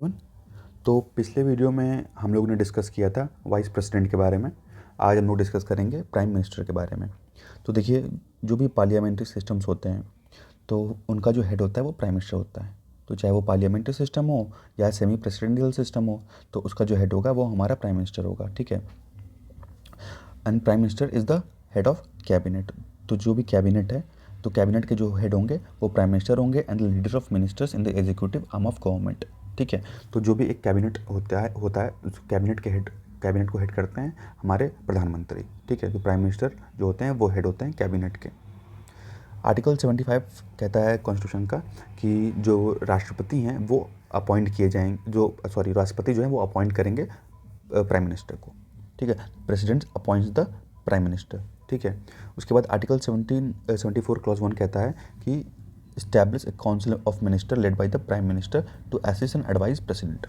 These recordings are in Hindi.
वन। तो पिछले वीडियो में हम लोग ने डिस्कस किया था वाइस प्रेसिडेंट के बारे में। आज हम लोग डिस्कस करेंगे प्राइम मिनिस्टर के बारे में। तो देखिए, जो भी पार्लियामेंट्री सिस्टम्स होते हैं तो उनका जो हेड होता है वो प्राइम मिनिस्टर होता है। तो चाहे वो पार्लियामेंट्री सिस्टम हो या सेमी प्रेसिडेंशियल सिस्टम हो, तो उसका जो हेड होगा वो हमारा प्राइम मिनिस्टर होगा, ठीक है। And prime minister is the head of cabinet. तो जो भी कैबिनेट है, तो कैबिनेट के जो हेड होंगे वो प्राइम मिनिस्टर होंगे and leader of ministers in the executive arm of government, ठीक है। तो जो भी एक कैबिनेट होता है उस कैबिनेट को हेड करते हैं हमारे प्रधानमंत्री, ठीक है। तो प्राइम मिनिस्टर जो होते हैं वो हेड होते हैं कैबिनेट के। आर्टिकल 75 कहता है कॉन्स्टिट्यूशन का कि जो राष्ट्रपति हैं वो अपॉइंट किए जाएंगे, राष्ट्रपति जो है वो अपॉइंट करेंगे प्राइम मिनिस्टर को, ठीक है। President appoints the prime minister, ठीक है। उसके बाद आर्टिकल 74 क्लॉज 1 कहता है कि establish a council of minister led by the prime minister to assist and advise president.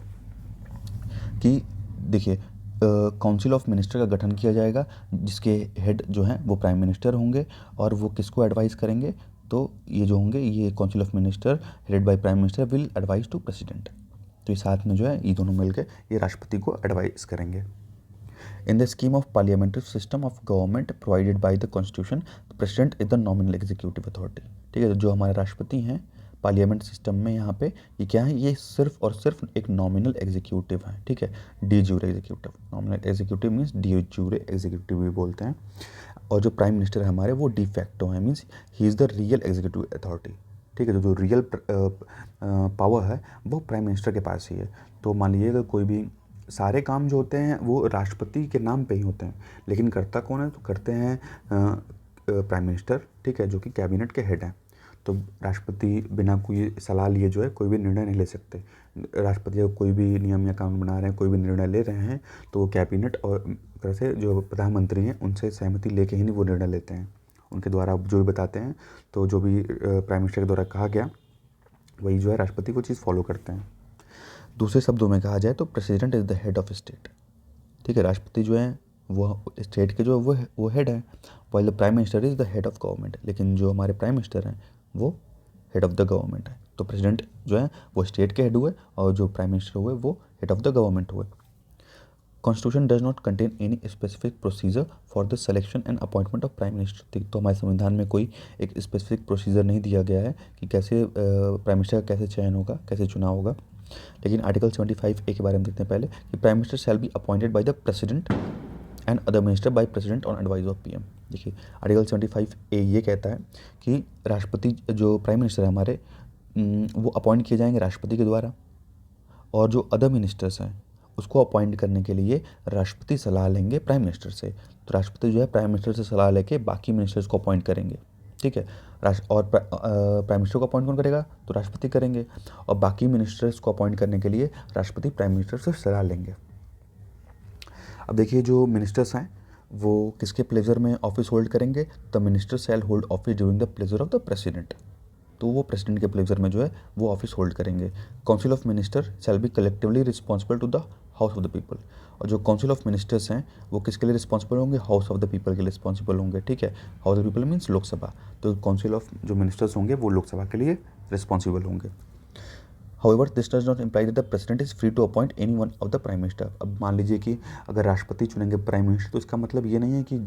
कि देखिए, काउंसिल ऑफ मिनिस्टर का गठन किया जाएगा जिसके हेड जो हैं वो प्राइम मिनिस्टर होंगे और वो किसको एडवाइस करेंगे, तो ये जो होंगे ये council of minister headed by prime minister will advice to president. तो ये साथ में जो है ये दोनों मिलकर ये राष्ट्रपति को एडवाइस करेंगे। In the scheme of parliamentary system of government provided by the constitution, the president is the nominal executive authority, ठीक है। जो हमारे राष्ट्रपति हैं पार्लियामेंट सिस्टम में, यहाँ पे ये क्या है, ये सिर्फ और सिर्फ एक नॉमिनल एग्जीक्यूटिव है, ठीक है। De jure executive, nominal executive means de jure executive भी बोलते हैं। और जो प्राइम मिनिस्टर है हमारे वो डी फैक्टो है, means he is the real executive authority, ठीक है। जो रियल पावर है वो प्राइम मिनिस्टर के पास ही है। तो मान लीजिएगा कोई भी सारे काम जो होते हैं वो राष्ट्रपति के नाम पे ही होते हैं, लेकिन करता कौन है, तो करते हैं प्राइम मिनिस्टर, ठीक है, जो कि कैबिनेट के हेड हैं। तो राष्ट्रपति बिना कोई सलाह लिए जो है कोई भी निर्णय नहीं ले सकते। राष्ट्रपति अगर कोई भी नियम या कानून बना रहे हैं, कोई भी निर्णय ले रहे हैं, तो वो कैबिनेट और तरह से जो प्रधानमंत्री हैं उनसे सहमति लेके ही नहीं वो निर्णय लेते हैं, उनके द्वारा जो भी बताते हैं। तो जो भी प्राइम मिनिस्टर के द्वारा कहा गया वही जो है राष्ट्रपति को चीज़ फॉलो करते हैं। दूसरे शब्दों में कहा जाए तो president is the head of state, ठीक है। राष्ट्रपति जो है वो स्टेट के जो है वो हेड है, while the prime minister is the head of government. लेकिन जो हमारे प्राइम मिनिस्टर हैं वो हेड ऑफ द गवर्नमेंट है। तो प्रेसिडेंट जो है वो स्टेट के हेड हुए और जो प्राइम मिनिस्टर हुए वो हेड ऑफ द गवर्नमेंट हुए। Constitution does not contain any specific procedure for the selection and appointment of prime minister. तो हमारे संविधान में कोई एक स्पेसिफिक प्रोसीजर नहीं दिया गया है कि कैसे प्राइम मिनिस्टर का कैसे चयन होगा, कैसे चुनाव होगा। लेकिन आर्टिकल 75A के बारे में देखते हैं पहले कि prime minister shall be appointed by the president and other minister by president on advice of PM. देखिए, आर्टिकल 75A ये कहता है कि राष्ट्रपति जो प्राइम मिनिस्टर है हमारे वो अपॉइंट किए जाएंगे राष्ट्रपति के द्वारा, और जो अदर मिनिस्टर्स हैं उसको अपॉइंट करने के लिए राष्ट्रपति सलाह लेंगे प्राइम मिनिस्टर से। तो राष्ट्रपति जो है प्राइम मिनिस्टर से सलाह लेके बाकी मिनिस्टर्स को अपॉइंट करेंगे, ठीक है। और प्राइम मिनिस्टर को अपॉइंट कौन करेगा, तो राष्ट्रपति करेंगे, और बाकी मिनिस्टर्स को अपॉइंट करने के लिए राष्ट्रपति प्राइम मिनिस्टर से सलाह लेंगे। अब देखिए, जो मिनिस्टर्स हैं वो किसके प्लेजर में ऑफिस होल्ड करेंगे, the minister shall hold office during the pleasure of the president. तो वो प्रेसिडेंट के प्लेजर में जो है वो ऑफिस होल्ड करेंगे। Council of minister shall be collectively responsible to the house of the people. और जो काउंसिल ऑफ मिनिस्टर्स हैं वो किसके लिए रिस्पॉन्सिबल होंगे, हाउस ऑफ द पीपल के लिए रिस्पॉन्सिबल होंगे, ठीक है। House of the people means Lok Sabha. तो काउंसिल ऑफ जो मिनिस्टर्स होंगे वो लोकसभा के लिए रिस्पॉन्सिबल होंगे। However, this does not imply that the president is free to appoint any one of the prime minister। अब मान लीजिए कि अगर राष्ट्रपति चुनेंगे प्राइम मिनिस्टर, तो इसका मतलब ये नहीं है कि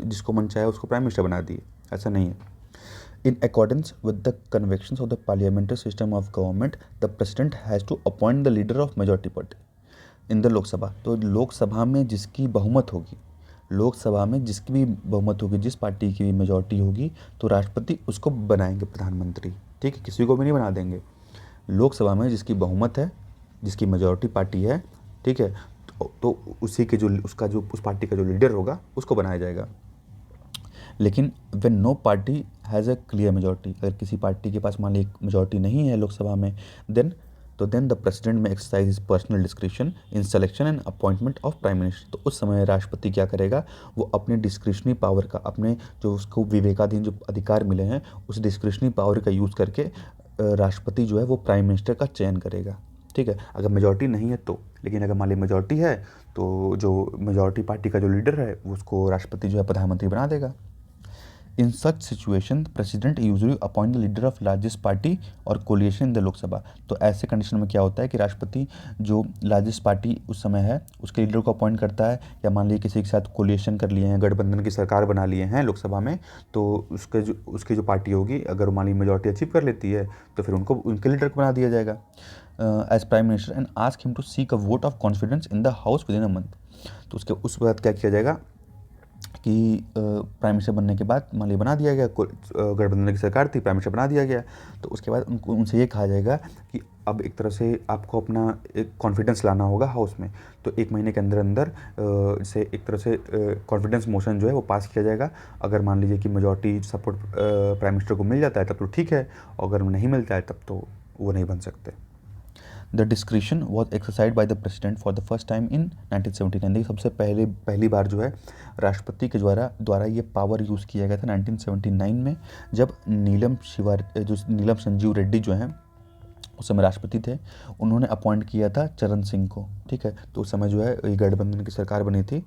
जिसको मन चाहे उसको प्राइम मिनिस्टर बना दिए, ऐसा नहीं है। In accordance with the convictions of the parliamentary system of government, the president has to appoint the leader of majority party in the Lok Sabha. तो लोकसभा में जिसकी बहुमत होगी, लोकसभा में जिसकी भी बहुमत होगी, जिस पार्टी की भी मेजॉरिटी होगी, तो राष्ट्रपति उसको बनाएंगे प्रधानमंत्री, ठीक है। किसी को भी नहीं बना देंगे। लोकसभा में जिसकी बहुमत है, जिसकी मेजॉरिटी पार्टी है, ठीक है, तो उसी के जो उसका जो उस पार्टी का जो लीडर होगा उसको बनाया जाएगा। लेकिन when no party has a clear majority, अगर किसी पार्टी के पास मान ली मेजॉरिटी नहीं है लोकसभा में, देन द प्रेसिडेंट में exercise is personal description in selection and appointment of prime minister. तो उस समय राष्ट्रपति क्या करेगा, वो अपने डिस्क्रिशनरी पावर का, अपने जो उसको विवेकाधीन जो अधिकार मिले हैं उस डिस्क्रिशनरी पावर का यूज़ करके राष्ट्रपति जो है वो प्राइम मिनिस्टर का चयन करेगा, ठीक है। अगर मेजॉरिटी नहीं है तो, लेकिन अगर मान ली मेजॉरिटी है तो जो मेजॉरिटी पार्टी का जो लीडर है उसको राष्ट्रपति जो है प्रधानमंत्री बना देगा। In such situation president usually appoint the leader of largest party और कोलिएशन इन द लोकसभा। तो ऐसे कंडीशन में क्या होता है कि राष्ट्रपति जो लार्जेस्ट पार्टी उस समय है उसके लीडर को अपॉइंट करता है, या मान लीजिए किसी के साथ कोलिएशन कर लिए हैं, गठबंधन की सरकार बना लिए हैं लोकसभा में, तो उसकी जो पार्टी होगी अगर मान लीजिए मेजॉरिटी अचीव कर लेती है तो फिर उनको उनके लीडर को बना दिया जाएगा as prime minister and ask him to seek a vote of confidence in the house within a month. तो उसके उस बाद क्या किया जाएगा कि प्राइम मिनिस्टर बनने के बाद मान लीजिए बना दिया गया, गठबंधन की सरकार थी, प्राइम मिनिस्टर बना दिया गया, तो उसके बाद उनसे ये कहा जाएगा कि अब एक तरह से आपको अपना एक कॉन्फिडेंस लाना होगा हाउस में। तो 1 महीने के अंदर अंदर से एक तरह से कॉन्फिडेंस मोशन जो है वो पास किया जाएगा। अगर मान लीजिए कि मेजॉरिटी सपोर्ट प्राइम मिनिस्टर को मिल जाता है तब तो ठीक है, अगर नहीं मिलता है तब तो वो नहीं बन सकते। The discretion was exercise by the president for the first time in 1979। देखिए सबसे पहली बार जो है राष्ट्रपति के द्वारा ये पावर यूज़ किया गया था 1979 में, जब नीलम संजीव रेड्डी जो हैं उस समय राष्ट्रपति थे, उन्होंने अपॉइंट किया था चरण सिंह को। ठीक है, तो उस समय जो है ये गठबंधन की सरकार बनी थी,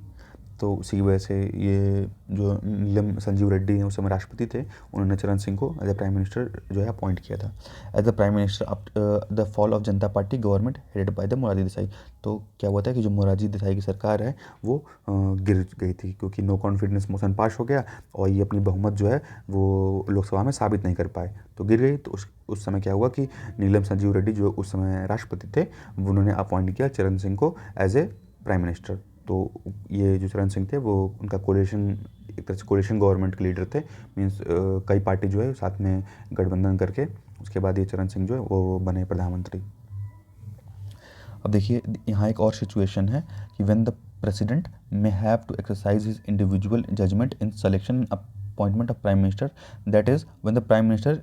तो उसी की वजह से ये जो नीलम संजीव रेड्डी हैं उस समय राष्ट्रपति थे, उन्होंने चरण सिंह को एज ए प्राइम मिनिस्टर जो है अपॉइंट किया था as the prime minister after the fall of Janata party government headed by the Morarji Desai. तो क्या हुआ था कि जो मोरारजी देसाई की सरकार है वो गिर गई थी, क्योंकि नो कॉन्फिडेंस मोशन पास हो गया और ये अपनी बहुमत जो है वो लोकसभा में साबित नहीं कर पाए, तो गिर गई। तो उस समय क्या हुआ कि नीलम संजीव रेड्डी जो उस समय राष्ट्रपति थे उन्होंने अपॉइंट किया चरण सिंह को एज ए प्राइम मिनिस्टर। तो ये जो चरण सिंह थे वो उनका कोलिशन, एक तरह से कोलिशन गवर्नमेंट के लीडर थे, मीन्स कई पार्टी जो है साथ में गठबंधन करके उसके बाद ये चरण सिंह जो है वो बने प्रधानमंत्री। अब देखिए यहाँ एक और सिचुएशन है कि when the president may have to exercise his individual judgement in selection appointment of prime minister, that is when the prime minister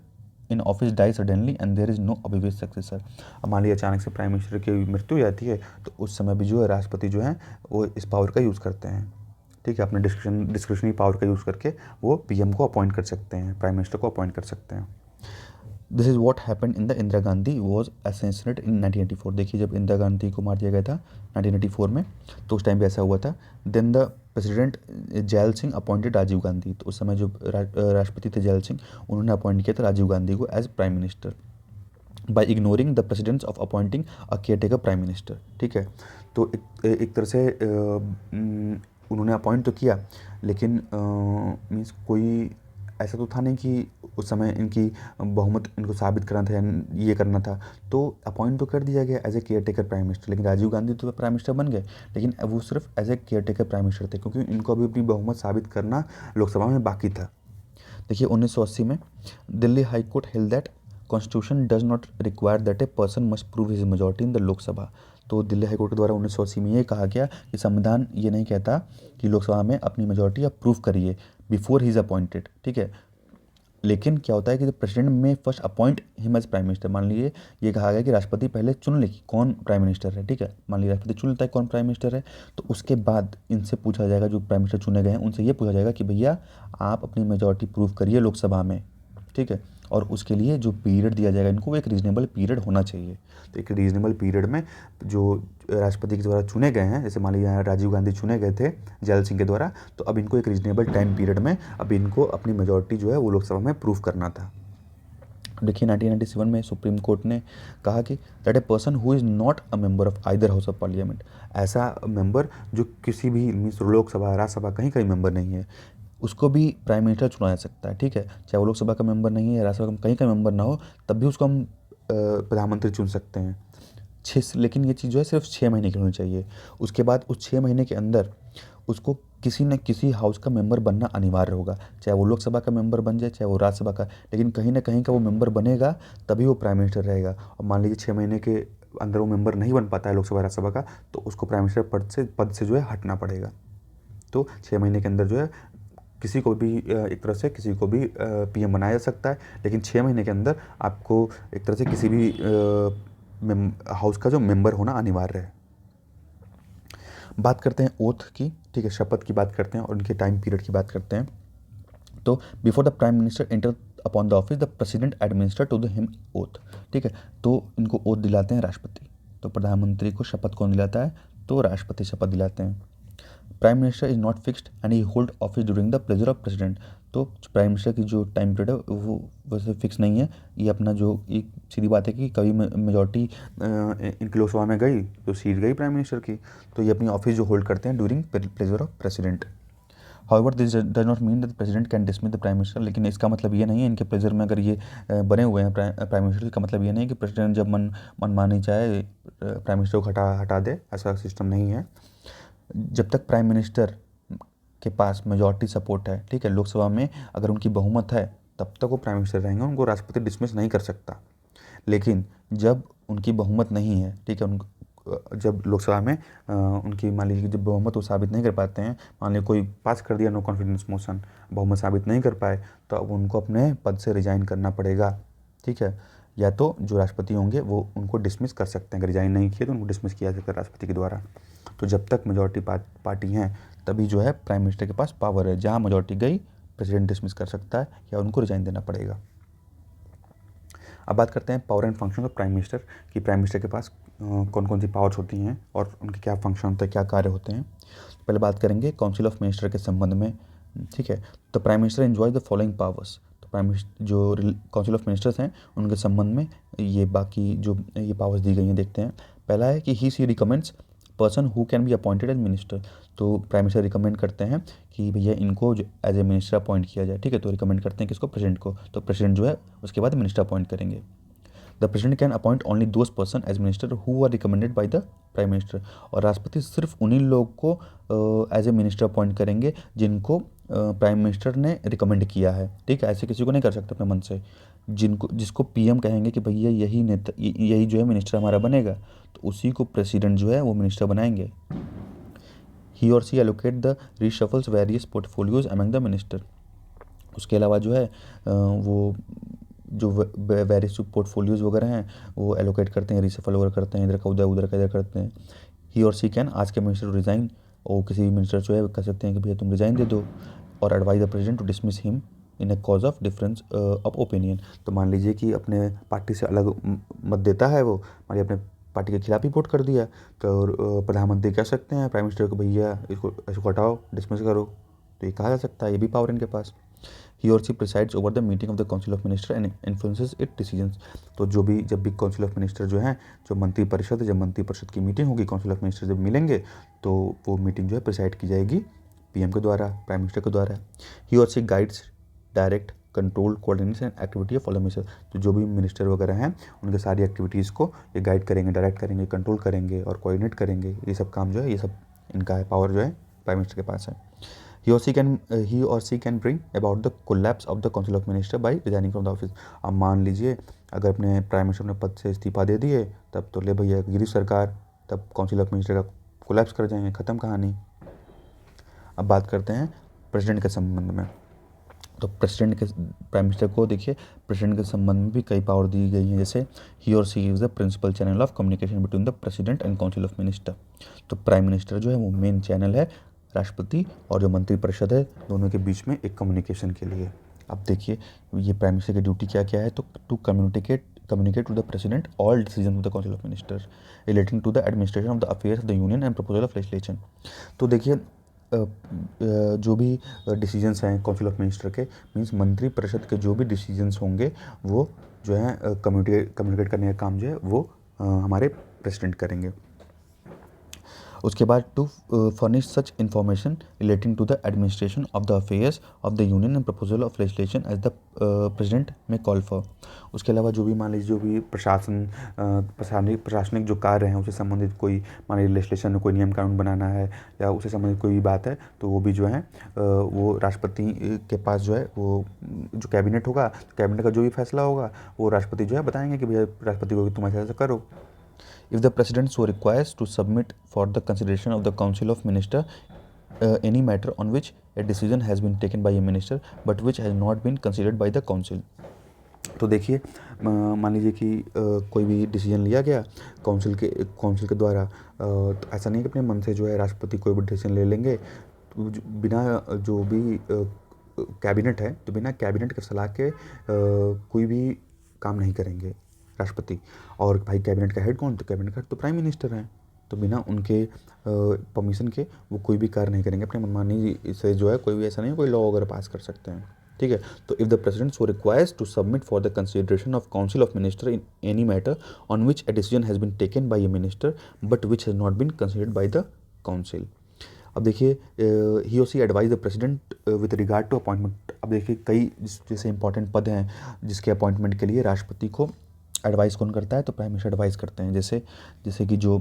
in office die suddenly and there is no obvious successor. अब मान लीजिए अचानक से प्राइम मिनिस्टर की मृत्यु हो जाती है, तो उस समय भी जो है राष्ट्रपति जो हैं वो इस पावर का यूज़ करते हैं। ठीक है, अपने डिस्क्रिशनरी पावर का यूज़ करके वो पीएम को अपॉइंट कर सकते हैं, प्राइम मिनिस्टर को अपॉइंट कर सकते हैं। This is what happen in the Indira Gandhi was assassinated in 1984। देखिए जब इंदिरा गांधी को मार दिया गया था 1984 में, तो उस टाइम भी ऐसा हुआ था। Then the president Zail Singh appointed Rajiv Gandhi. तो उस समय जो राष्ट्रपति थे जैल सिंह, उन्होंने अपॉइंट किया था राजीव गांधी को as prime minister by ignoring the presidents of appointing a caretaker prime minister. ठीक है, तो एक तरह से उन्होंने अपॉइंट तो किया, लेकिन मीन्स कोई ऐसा तो था नहीं कि उस समय इनकी बहुमत इनको साबित करना था या ये करना था, तो अपॉइंट तो कर दिया गया as a caretaker prime minister. लेकिन राजीव गांधी तो प्राइम मिनिस्टर बन गए, लेकिन वो सिर्फ as a caretaker prime minister थे, क्योंकि इनको अभी अपनी बहुमत साबित करना लोकसभा में बाकी था। देखिए 1980 में Delhi high court held that constitution does not require that a person must prove his majority in the Lok Sabha. तो दिल्ली हाई कोर्ट के द्वारा 1980 में ये कहा गया कि संविधान ये नहीं कहता कि लोकसभा में अपनी मेजॉरिटी आप प्रूव करिए बिफोर ही इज़ अपॉइंटेड। ठीक है, लेकिन क्या होता है कि the president may first appoint him as prime minister. मान लीजिए ये कहा गया कि राष्ट्रपति पहले चुन ले कि कौन प्राइम मिनिस्टर है। ठीक है, मान लीजिए राष्ट्रपति चुन लेता है कौन प्राइम मिनिस्टर है, तो उसके बाद इनसे पूछा जाएगा, जो प्राइम मिनिस्टर चुने गए हैं उनसे ये पूछा जाएगा कि भैया आप अपनी मेजॉरिटी प्रूव करिए लोकसभा में। ठीक है, और उसके लिए जो पीरियड दिया जाएगा इनको, एक रीजनेबल पीरियड होना चाहिए। तो एक रीजनेबल पीरियड में जो राष्ट्रपति के द्वारा चुने गए हैं, जैसे मान लीजिए राजीव गांधी चुने गए थे जैल सिंह के द्वारा, तो अब इनको एक रीजनेबल टाइम पीरियड में अब इनको अपनी मेजॉरिटी जो है वो लोकसभा में प्रूव करना था। देखिए 1997 में सुप्रीम कोर्ट ने कहा कि that a person who is not a member of either house of parliament, ऐसा मेंबर जो किसी भी मीन्स लोकसभा राज्यसभा कहीं का मेंबर नहीं है, उसको भी प्राइम मिनिस्टर चुना जा सकता है। ठीक है, चाहे वो लोकसभा का मेंबर नहीं है, राज्यसभा का कहीं का मेंबर ना हो, तब भी उसको हम प्रधानमंत्री चुन सकते हैं। लेकिन ये चीज़ जो है सिर्फ 6 महीने की होनी चाहिए। उसके बाद उस 6 महीने के अंदर उसको किसी न किसी हाउस का मेंबर बनना अनिवार्य होगा, चाहे वो लोकसभा का मेंबर बन जाए, चाहे वो राज्यसभा का, लेकिन कहीं ना कहीं का वो मेंबर बनेगा, तभी वो प्राइम मिनिस्टर रहेगा। और मान लीजिए 6 महीने के अंदर वो मेंबर नहीं बन पाता है लोकसभा राज्यसभा का, तो उसको प्राइम मिनिस्टर पद से जो है हटना पड़ेगा। तो 6 महीने के अंदर जो है किसी को भी एक तरह से किसी को भी पीएम बनाया जा सकता है, लेकिन 6 महीने के अंदर आपको एक तरह से किसी भी हाउस का जो मेंबर होना अनिवार्य है। बात करते हैं ओथ की। ठीक है, शपथ की बात करते हैं और उनके टाइम पीरियड की बात करते हैं। तो before the prime minister enter upon the office the president administer to the him oath. ठीक है, तो इनको ओथ दिलाते हैं राष्ट्रपति। तो प्रधानमंत्री को शपथ कौन दिलाता है? तो राष्ट्रपति शपथ दिलाते हैं। Prime minister is not fixed and he hold office during the pleasure of president. तो प्राइम मिनिस्टर की जो टाइम पीरियड है वो वैसे फिक्स नहीं है। ये अपना जो एक सीधी बात है कि कभी मेजॉरिटी इनकी लोकसभा में गई तो सीट गई प्राइम मिनिस्टर की, तो ये अपनी ऑफिस जो होल्ड करते हैं during pleasure of president. However this does not mean that president can dismiss the prime minister, लेकिन इसका मतलब ये नहीं है इनके प्लेजर में अगर ये बने हुए हैं प्राइम मिनिस्टर, का मतलब ये नहीं है कि प्रेसिडेंट जब मनमानी चाहे प्राइम मिनिस्टर को हटा दे, ऐसा सिस्टम नहीं है। जब तक प्राइम मिनिस्टर के पास मेजॉरिटी सपोर्ट है, ठीक है, लोकसभा में अगर उनकी बहुमत है तब तक वो प्राइम मिनिस्टर रहेंगे, उनको राष्ट्रपति डिसमिस नहीं कर सकता। लेकिन जब उनकी बहुमत नहीं है, ठीक है, जब लोकसभा में उनकी मान लीजिए जब बहुमत वो साबित नहीं कर पाते हैं, मान लीजिए कोई पास कर दिया नो कॉन्फिडेंस मोशन, बहुमत साबित नहीं कर पाए, तो अब उनको अपने पद से रिजाइन करना पड़ेगा, ठीक है। या तो जो राष्ट्रपति होंगे वो उनको डिसमिस कर सकते हैं, अगर रिजाइन नहीं किए तो उनको डिसमिस किया जा सकता है राष्ट्रपति के द्वारा। तो जब तक मेजॉरिटी पार्टी हैं तभी जो है प्राइम मिनिस्टर के पास पावर है, जहाँ मेजॉरिटी गई प्रेसिडेंट डिसमिस कर सकता है या उनको रिजाइन देना पड़ेगा। अब बात करते हैं power and function of prime minister, कि प्राइम मिनिस्टर के पास कौन कौन सी पावर्स होती हैं और उनके क्या फंक्शन होते हैं, क्या कार्य होते हैं। पहले बात करेंगे काउंसिल ऑफ मिनिस्टर के संबंध में, ठीक है। तो prime minister enjoy the following powers. तो प्राइम मिनिस्टर जो काउंसिल ऑफ मिनिस्टर्स हैं उनके संबंध में ये बाकी जो ये पावर्स दी गई हैं देखते हैं। पहला है कि he recommends person who can be appointed as minister. तो प्राइम मिनिस्टर रिकमेंड करते हैं कि भैया इनको जो एज ए मिनिस्टर अपॉइंट किया जाए, ठीक है। तो रिकमेंड करते हैं किसको, प्रेसिडेंट को। तो प्रेसिडेंट जो है उसके बाद मिनिस्टर अपॉइंट करेंगे। The president can appoint only those person as minister who are recommended by the prime minister. और राष्ट्रपति सिर्फ उन्हीं लोग को एज ए मिनिस्टर अपॉइंट करेंगे जिनको प्राइम मिनिस्टर ने रिकमेंड किया है, ठीक है। ऐसे किसी को नहीं कर सकते अपने मन से। जिसको पीएम कहेंगे कि भैया यही नेता यही जो है मिनिस्टर हमारा बनेगा, तो उसी को प्रेसिडेंट जो है वो मिनिस्टर बनाएंगे। He or she allocate the reshuffles various portfolios among the minister. उसके अलावा जो है वो जो वेरियस पोर्टफोलियोज वगैरह हैं वो एलोकेट करते हैं, रीशफल वगैरह करते हैं, इधर का उधर करते हैं। He or she can ask a minister to resign, और किसी भी मिनिस्टर जो है कह सकते हैं कि भैया तुम रिजाइन दे दो, और advise the president to dismiss him in a cause of difference of opinion. तो मान लीजिए कि अपने पार्टी से अलग मत देता है वो, मान लीजिए अपने पार्टी के खिलाफ ही वोट कर दिया, तो प्रधानमंत्री कह सकते हैं प्राइम मिनिस्टर को भैया इसको हटाओ, डिसमिस करो, तो ये कहा जा सकता है, ये भी पावर इनके पास। He or she presides over the meeting of the council of minister and influences it decisions. तो जब भी काउंसिल ऑफ मिनिस्टर जो है, जो मंत्रिपरिषद, जब मंत्रिपरिषद की मीटिंग होगी, काउंसिल ऑफ मिनिस्टर जब मिलेंगे तो वो मीटिंग जो है प्रिसाइड की जाएगी पीएम के द्वारा, प्राइम मिनिस्टर के द्वारा। He or she guides direct control coordination and activity of all minister. तो जो भी मिनिस्टर वगैरह हैं उनके सारी एक्टिविटीज़ को ये गाइड करेंगे, डायरेक्ट करेंगे, कंट्रोल करेंगे और कोऑर्डिनेट करेंगे। ये सब काम जो है ये सब इनका है, पावर जो है प्राइम मिनिस्टर के पास है। He or she can bring about the collapse of the council of minister by resigning from the office। अब मान लीजिए अगर अपने प्राइम मिनिस्टर ने पद से इस्तीफा दे दिए, तब तो ले भैया गिरी सरकार, तब काउंसिल ऑफ मिनिस्टर का कोलैप्स कर जाएंगे, ख़त्म कहानी। अब बात करते हैं प्रेसिडेंट के संबंध में। तो प्रेसिडेंट के प्राइम मिनिस्टर को देखिए प्रेसिडेंट के संबंध में भी कई पावर दी गई हैं, जैसे he or she is the principal channel of communication between the president and council of minister. तो प्राइम मिनिस्टर जो है वो मेन चैनल है राष्ट्रपति और जो मंत्रिपरिषद है दोनों के बीच में एक कम्युनिकेशन के लिए। अब देखिए ये प्राइम मिनिस्टर की ड्यूटी क्या क्या है, तो to communicate to the president all decision of the council of minister relating to the administration of the affairs of the union and proposal of legislation. तो देखिए जो भी डिसीजंस हैं काउंसिल ऑफ मिनिस्टर के, मीन्स मंत्रिपरिषद के जो भी डिसीजंस होंगे वो जो है कम्युनिकेट करने का काम जो है वो हमारे प्रेसिडेंट करेंगे। उसके बाद to furnish such information relating to the administration of the affairs of the union and proposal of legislation as the president may call for. उसके अलावा जो भी मान लीजिए जो भी प्रशासनिक जो कार्य हैं उससे संबंधित कोई मान लीजिए लेजिस्लेशन में कोई नियम कानून बनाना है या उससे संबंधित कोई भी बात है, तो वो भी जो है वो राष्ट्रपति के पास जो है वो जो कैबिनेट होगा, कैबिनेट का जो भी फैसला होगा वो राष्ट्रपति जो है बताएंगे कि भैया राष्ट्रपति को तुम ऐसा करो। If the President so requires to submit for the consideration of the Council of Minister any matter on which a decision has been taken by a minister but which has not been considered by the Council। तो देखिए मान लीजिए कि कोई भी डिसीजन लिया गया काउंसिल के द्वारा, तो ऐसा नहीं कि अपने मन से जो है राष्ट्रपति कोई भी डिसीजन ले लेंगे, तो बिना जो भी कैबिनेट है तो बिना कैबिनेट के सलाह के कोई भी काम नहीं करेंगे राष्ट्रपति। और भाई कैबिनेट का हेड कौन, तो कैबिनेट का हेड तो प्राइम मिनिस्टर हैं, तो बिना उनके परमिशन के वो कोई भी कार्य नहीं करेंगे, अपने मनमानी से जो है कोई भी ऐसा नहीं कोई लॉ वगैरह पास कर सकते हैं। ठीक है। तो if the president so requires to submit for the consideration of council of minister in any matter on which a decision has been taken by a minister but which has not been considered by the council. अब देखिए he or she advise the president with regard to appointment. अब देखिए कई जैसे इंपॉर्टेंट पद हैं जिसके अपॉइंटमेंट के लिए राष्ट्रपति को एडवाइस कौन करता है, तो प्राइम मिनिस्टर एडवाइस करते हैं। जैसे जैसे कि जो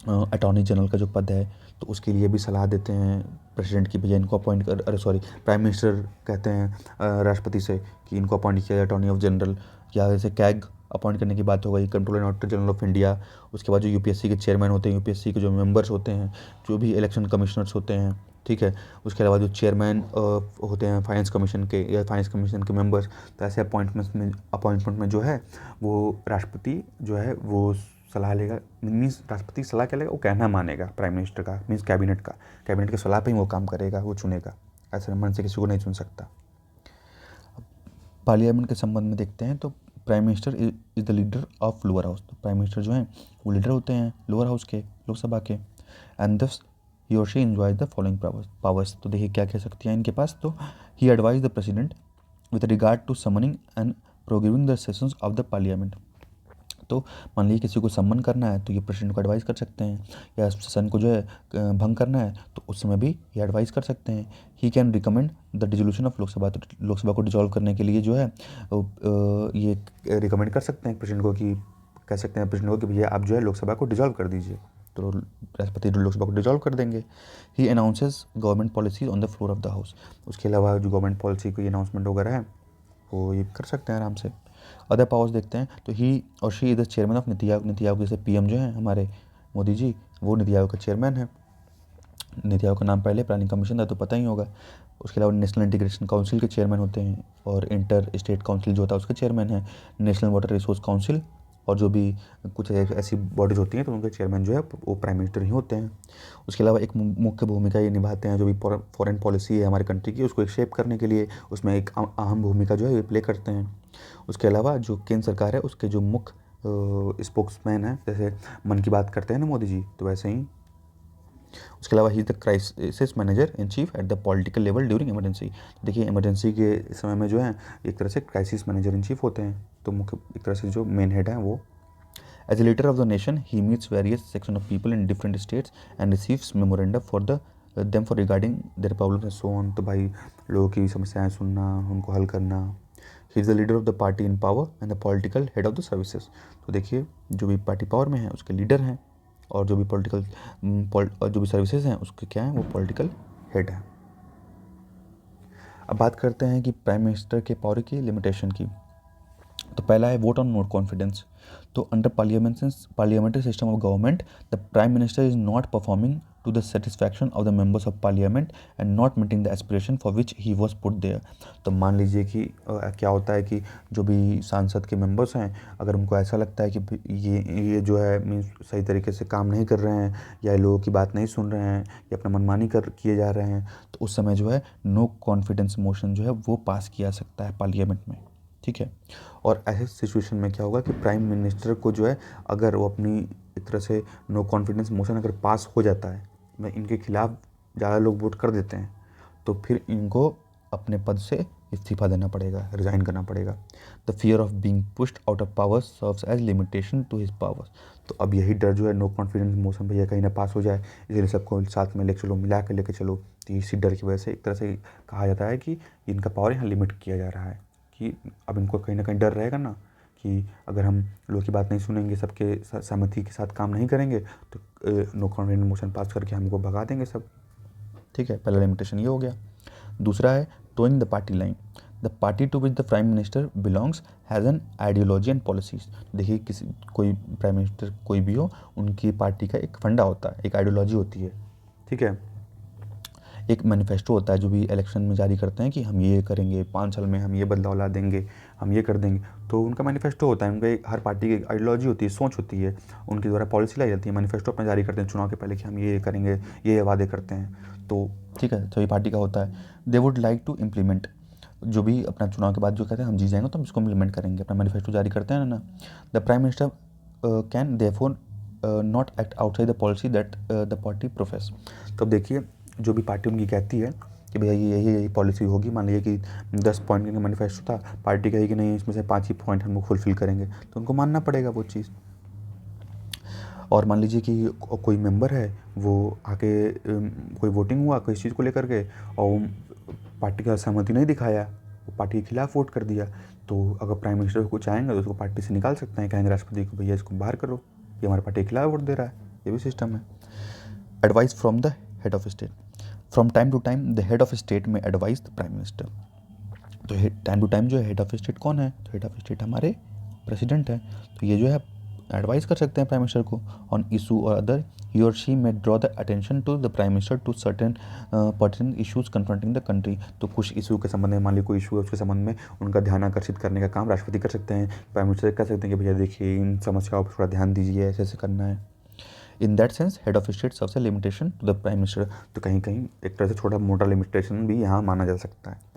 अटॉर्नी जनरल का जो पद है तो उसके लिए भी सलाह देते हैं प्रेसिडेंट की, भैया इनको अपॉइंट कर, अरे सॉरी, प्राइम मिनिस्टर कहते हैं राष्ट्रपति से कि इनको अपॉइंट किया जाए अटॉर्नी ऑफ जनरल। या जैसे कैग अपॉइंट करने की बात हो गई, controller and auditor general of India. उसके बाद जो यूपीएससी के चेयरमैन होते हैं, यूपीएससी के जो मेंबर्स होते हैं, जो भी इलेक्शन कमिश्नर्स होते हैं, ठीक है। उसके अलावा जो चेयरमैन होते हैं फाइनेंस कमीशन के या फाइनेंस कमीशन के मेंबर्स। तो ऐसे अपॉइंटमेंट में जो है वो राष्ट्रपति जो है वो सलाह लेगा। मीन्स राष्ट्रपति सलाह क्या लेगा, वो कहना मानेगा प्राइम मिनिस्टर का, मीन्स कैबिनेट की सलाह पे ही वो काम करेगा, वो चुनेगा, ऐसे मन से किसी को नहीं चुन सकता। पार्लियामेंट के संबंध में देखते हैं तो prime minister is the leader of lower house. तो प्राइम मिनिस्टर जो हैं वो लीडर होते हैं लोअर हाउस के, लोकसभा के। And thus he or she enjoy the following powers. तो देखिए क्या कह सकती हैं इनके पास। तो he advise the president with regard to summoning and programming the sessions of the parliament. तो मान लीजिए किसी को सम्मन करना है तो ये प्रेसिडेंट को एडवाइस कर सकते हैं, या सेशन को जो है भंग करना है तो उस समय भी ये एडवाइस कर सकते हैं। He can recommend the dissolution of Lok Sabha. तो लोकसभा को डिजॉल्व करने के लिए जो है ये रिकमेंड कर सकते हैं प्रेसिडेंट को, कि कह सकते हैं प्रेसिडेंट को कि भैया आप जो है लोकसभा को डिजॉल्व कर दीजिए, तो राष्ट्रपति लोकसभा को डिजॉल्व कर देंगे। He announces government policies on the floor of the house. उसके अलावा जो गवर्नमेंट पॉलिसी कोई अनाउंसमेंट वगैरह है वो ये कर सकते हैं आराम से। अदर पावर्स देखते हैं तो ही or she is the chairman of NITI Aayog. NITI Aayog जैसे पीएम जो हैं हमारे मोदी जी, वो नीति आयोग का चेयरमैन है। नीति आयोग का नाम पहले प्लानिंग कमीशन था तो पता ही होगा। उसके अलावा नेशनल इंटीग्रेशन काउंसिल के चेयरमैन होते हैं, और इंटर स्टेट काउंसिल जो होता है उसके चेयरमैन है। नेशनल वाटर रिसोर्स काउंसिल और जो भी कुछ ऐसी बॉडीज होती हैं तो उनके चेयरमैन जो है वो प्राइम मिनिस्टर ही होते हैं। उसके अलावा एक मुख्य भूमिका ये निभाते हैं, जो भी फॉरेन पॉलिसी है हमारे कंट्री की उसको एक शेप करने के लिए उसमें एक अहम भूमिका जो है ये प्ले करते हैं। उसके अलावा जो केंद्र सरकार है उसके जो मुख्य स्पोक्समैन है, जैसे मन की बात करते हैं ना मोदी जी, तो वैसे ही। उसके अलावा ही is the crisis manager in chief at the political level during emergency. देखिए इमरजेंसी के समय में जो है एक तरह से क्राइसिस मैनेजर इन चीफ होते हैं, तो मुख्य एक तरह से जो मेन हेड है वो। As a leader of the nation he meets various section of people in different states and receives memorandum for them for regarding their problems and so on. तो भाई लोगों की समस्याएं सुनना, उनको हल करना। He is the leader of the party in power and the political head of the services. तो देखिए जो भी पार्टी पावर में है उसके लीडर हैं, और जो भी जो भी सर्विसेज हैं उसके क्या हैं, वो पॉलिटिकल हेड हैं। अब बात करते हैं कि प्राइम मिनिस्टर के पावर की लिमिटेशन की। तो पहला है वोट ऑन नो कॉन्फिडेंस। तो under parliamentary system of government the prime minister is not performing to the satisfaction of the members of parliament and not meeting the aspiration for which he was put there. तो मान लीजिए कि क्या होता है कि जो भी सांसद के मेंबर्स हैं अगर उनको ऐसा लगता है कि ये जो है मीन्स सही तरीके से काम नहीं कर रहे हैं, या लोगों की बात नहीं सुन रहे हैं, या अपना मनमानी किए जा रहे हैं, तो उस समय जो है नो कॉन्फिडेंस मोशन जो है वो पास किया जा सकता है पार्लियामेंट में, ठीक है। और ऐसे सिचुएशन में क्या होगा कि प्राइम मिनिस्टर को जो है अगर वो अपनी एक तरह से नो कॉन्फिडेंस मोशन अगर पास हो जाता है, इनके खिलाफ़ ज़्यादा लोग वोट कर देते हैं, तो फिर इनको अपने पद से इस्तीफा देना पड़ेगा, रिज़ाइन करना पड़ेगा। The fear of being pushed out of power serves as limitation to his powers. तो अब यही डर जो है नो कॉन्फिडेंस मोशन भैया कहीं ना पास हो जाए, इसलिए सबको साथ में लेके चलो, मिला कर लेके चलो। तो इसी डर की वजह से एक तरह से कहा जाता है कि इनका पावर यहाँ लिमिट किया जा रहा है, कि अब इनको कहीं ना कहीं डर रहेगा ना कि अगर हम लोगों की बात नहीं सुनेंगे, सबके सहमति के साथ काम नहीं करेंगे, तो नो कॉन्फिडेंस मोशन पास करके हमको भगा देंगे सब, ठीक है। पहला लिमिटेशन ये हो गया। दूसरा है toeing the party line. The party to which the prime minister belongs has an ideology and policies. देखिए कोई प्राइम मिनिस्टर कोई भी हो, उनकी पार्टी का एक फंडा होता है, एक आइडियोलॉजी होती है, ठीक है। एक मैनिफेस्टो होता है जो भी इलेक्शन में जारी करते हैं कि हम ये करेंगे, 5 साल में हम ये बदलाव ला देंगे, हम ये कर देंगे। तो उनका मैनिफेस्टो होता है, उनका हर पार्टी की आइडियोलॉजी होती है, सोच होती है, उनके द्वारा पॉलिसी लाई जाती है, मैनिफेस्टो अपना जारी करते हैं चुनाव के पहले कि हम ये करेंगे, ये वादे करते हैं, तो ठीक है। तो ये पार्टी का होता है। They would like to implement, जो भी अपना चुनाव के बाद जो कहते हैं हम जीत जाएंगे तो हम इसको इम्प्लीमेंट करेंगे, अपना मैनिफेस्टो जारी करते हैं ना। The prime minister can therefore not act outside the policy that the party profess. तो अब देखिए जो भी पार्टी उनकी कहती है कि भैया ये यही पॉलिसी होगी, मान लीजिए कि 10 पॉइंट का मैनिफेस्टो था, पार्टी कही कि नहीं इसमें से 5 ही पॉइंट हम लोग फुलफिल करेंगे, तो उनको मानना पड़ेगा वो चीज़। और मान लीजिए कि कोई मेंबर है, वो आके कोई वोटिंग हुआ किसी चीज़ को लेकर के और पार्टी का सहमति नहीं दिखाया, वो पार्टी के खिलाफ वोट कर दिया, तो अगर प्राइम मिनिस्टर को चाहेंगे तो उसको पार्टी से निकाल सकते हैं, कहेंगे राष्ट्रपति को भैया इसको बाहर करो, ये हमारे पार्टी के खिलाफ वोट दे रहा है, ये भी सिस्टम है। Advice from the head of state. From time to time the head of state may advice the prime minister. तो टाइम टू टाइम जो है हेड ऑफ स्टेट कौन है, तो हेड ऑफ स्टेट हमारे प्रेसिडेंट है, तो ये जो है एडवाइस कर सकते हैं प्राइम मिनिस्टर को on issue or other. He or she may draw the attention to the prime minister to certain particular issues confronting the country. तो कुछ इशू के संबंध में, मान लीजिए कोई इशू है उसके संबंध में उनका ध्यान आकर्षित करने का काम राष्ट्रपति कर सकते हैं, प्राइम मिनिस्टर कर सकते हैं कि भैया देखिए इन समस्याओं पर थोड़ा ध्यान दीजिए, ऐसे ऐसे करना है। In that sense head of state सबसे limitation to the prime minister. तो कहीं कहीं एक तरह से छोटा मोटा लिमिटेशन भी यहाँ माना जा सकता है।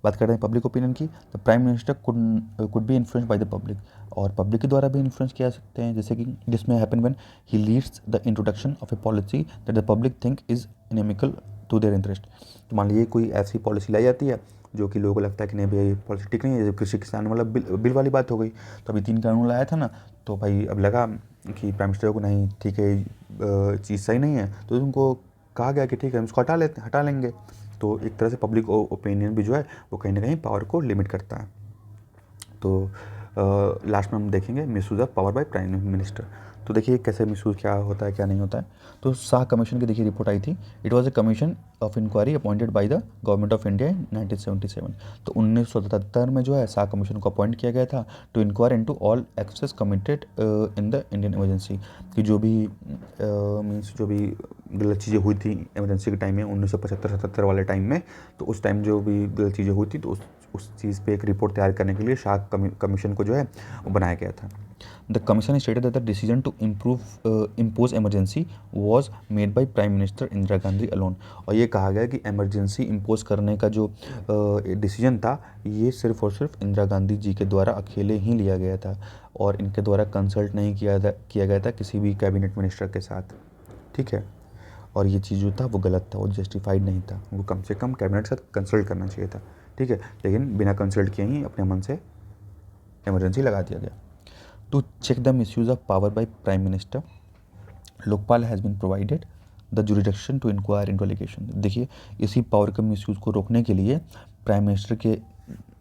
बात करते हैं पब्लिक ओपिनियन की, तो prime minister could be influence by the public, और पब्लिक के द्वारा भी इन्फ्लुएंस किया सकते हैं, जैसे कि जिसमें happen when he leads the introduction of a policy that the public think is inimical to their interest. तो मान लीजिए कोई ऐसी पॉलिसी लाई जाती है जो कि लोगों को लगता है कि नहीं भैया ये पॉलिसी ठीक नहीं है, जैसे कृषि किसान वाला बिल वाली बात हो गई, तो अभी 3 कानून लाया था ना, तो भाई अब लगा कि प्राइम मिनिस्टर को नहीं ठीक है चीज़ सही नहीं है, तो उनको कहा गया कि ठीक है हम इसको हटा लेंगे। तो एक तरह से पब्लिक ओपिनियन भी जो है वो कहीं ना कहीं पावर को लिमिट करता है। तो लास्ट में हम देखेंगे misuse of power by prime minister. तो देखिए कैसे मिसयूज़ क्या होता है क्या नहीं होता है। तो शाह कमीशन की देखिए रिपोर्ट आई थी, it was a commission of inquiry appointed by the government of India in 1977। तो 1977 में जो है शाह कमीशन को अपॉइंट किया गया था to inquire into all excess committed in the Indian emergency, कि जो भी मीन्स जो भी गलत चीज़ें हुई थी इमरजेंसी के टाइम में 1975-77 वाले टाइम में, तो उस टाइम जो भी गलत चीज़ें हुई थी तो उस चीज़ पे एक रिपोर्ट तैयार करने के लिए शाह कमीशन को जो है वो बनाया गया था। The commission stated that the decision to impose emergency was made by prime minister Indira Gandhi alone. और ये कहा गया कि इमरजेंसी इम्पोज करने का जो डिसीजन था ये सिर्फ और सिर्फ इंदिरा गांधी जी के द्वारा अकेले ही लिया गया था, और इनके द्वारा कंसल्ट नहीं किया गया था किसी भी कैबिनेट मिनिस्टर के साथ, ठीक है। और ये चीज़ जो था वो गलत था, वो जस्टिफाइड नहीं था, वो कम से कम कैबिनेट के साथ कंसल्ट करना चाहिए था, ठीक है। लेकिन बिना कंसल्ट किए ही अपने मन से इमरजेंसी लगा दिया गया। To check the misuse of power by prime minister, Lokpal has been provided the jurisdiction to inquire into allegation. देखिए इसी पावर के मिसयूज़ को रोकने के लिए प्राइम मिनिस्टर के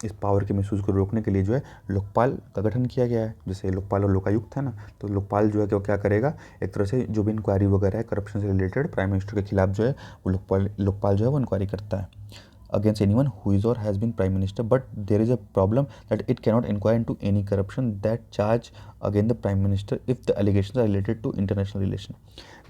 इस पावर के मिसयूज़ को रोकने के लिए जो है लोकपाल का गठन किया गया है। जैसे लोकपाल और लोकायुक्त है ना, तो लोकपाल जो है कि वो क्या करेगा, एक तरह से जो भी इंक्वायरी वगैरह है करप्शन से रिलेटेड प्राइम मिनिस्टर के खिलाफ जो है वो लोकपाल जो है वो इंक्वायरी करता है against anyone who is or has been prime minister, but there is a problem that it cannot inquire into any corruption that charge against the prime minister if the allegations are related to international relation।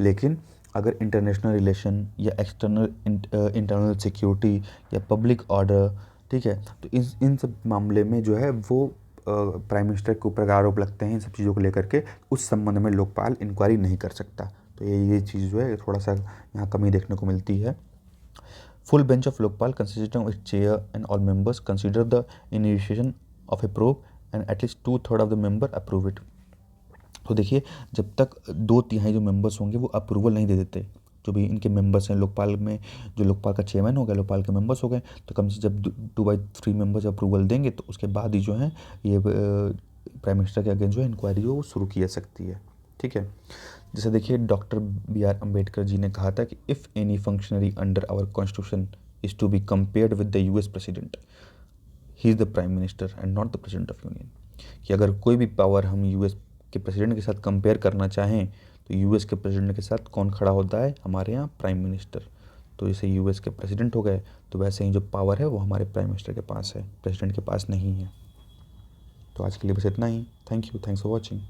लेकिन अगर इंटरनेशनल रिलेशन या एक्सटर्नल इंटरनल सिक्योरिटी या पब्लिक ऑर्डर, ठीक है, तो इन सब मामले में जो है वो प्राइम मिनिस्टर के ऊपर आरोप लगते हैं इन सब चीज़ों को लेकर के, उस संबंध में लोकपाल इंक्वायरी नहीं कर सकता। तो ये चीज़ जो है थोड़ा सा यहाँ कमी देखने को मिलती है। Full bench of Lokpal consisting of its chair and all members consider the initiation of a probe and at least 2/3 of the member approve it। तो देखिए जब तक 2/3 जो मेंबर्स होंगे वो अप्रूवल नहीं दे देते, जो भी इनके मेंबर्स हैं लोकपाल में, जो लोकपाल का चेयरमैन हो गया, लोकपाल के मेंबर्स हो गए, तो कम से जब 2/3 मेंबर्स अप्रूवल देंगे तो उसके बाद ही जो है ये प्राइम मिनिस्टर के अगेंस्ट जो है इंक्वायरी वो शुरू की जा सकती है, ठीक है। जैसे देखिए डॉक्टर B.R. अम्बेडकर जी ने कहा था कि if any functionary under our constitution is to be compared with the US president, he is the prime minister and not the president of union. कि अगर कोई भी पावर हम US के प्रेसिडेंट के साथ कंपेयर करना चाहें तो US के प्रेसिडेंट के साथ कौन खड़ा होता है, हमारे यहाँ प्राइम मिनिस्टर। तो जैसे US के प्रेसिडेंट हो गए तो वैसे ही जो पावर है वो हमारे प्राइम मिनिस्टर के पास है, प्रेसिडेंट के पास नहीं है। तो आज के लिए बस इतना ही। Thank you, thanks for watching.